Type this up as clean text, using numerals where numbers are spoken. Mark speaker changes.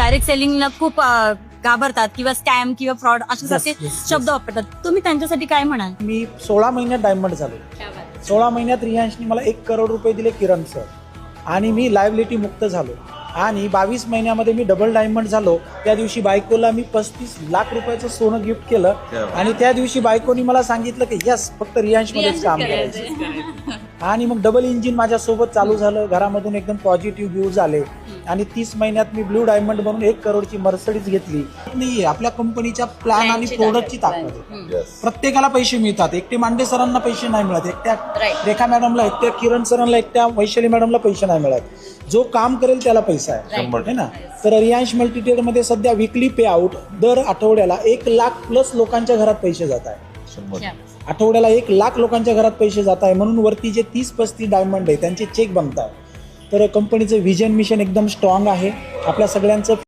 Speaker 1: Direct सेलिंगला खूप घाबरतात किंवा स्कॅम किंवा फ्रॉड असे सारखे शब्द वापरतात. तुम्ही त्यांच्यासाठी काय म्हणाल?
Speaker 2: मी 16 महिन्यात डायमंड झालो. 16 महिन्यात रियांशनी मला 1 करोड रुपये दिले किरण सर, आणि मी लायबिलिटी मुक्त झालो. आणि 22 महिन्यामध्ये मी डबल डायमंड झालो. त्या दिवशी बायकोला मी 35 लाख रुपयाचं सोनं गिफ्ट केलं. आणि त्या दिवशी बायकोनी मला सांगितलं की यस, फक्त रियांशमध्येच काम करायचं. आणि मग डबल इंजिन माझ्यासोबत चालू झालं. घरामधून एकदम पॉझिटिव्ह व्ह्यूज आले. आणि 30 महिन्यात मी ब्लू डायमंड बनून 1 करोडची मर्सिडीज घेतली. नाही, आपल्या कंपनीच्या प्लॅन आणि प्रोडक्टची ताकद आहे. प्रत्येकाला पैसे मिळतात. एकटे मांडे सरांना पैसे नाही मिळत, एकट्या रेखा मॅडमला, एकट्या किरण सरांना, एकट्या वैशाली मॅडमला पैसे नाही मिळत. जो काम करेल त्याला पैसा आहे ना. तर रियांश मल्टीट्रेड मध्ये सध्या विकली पे आउट दर आठवड्याला 1 लाख प्लस लोकांच्या घरात पैसे जात आहे. आठवड्याला 1 लाख लोकांच्या घरात पैसे जात आहे. म्हणून वरती जे 30-35 डायमंड आहे त्यांचे चेक बनत आहे. तर कंपनीचं व्हिजन मिशन एकदम स्ट्रॉंग आहे. आपल्या सगळ्यांचं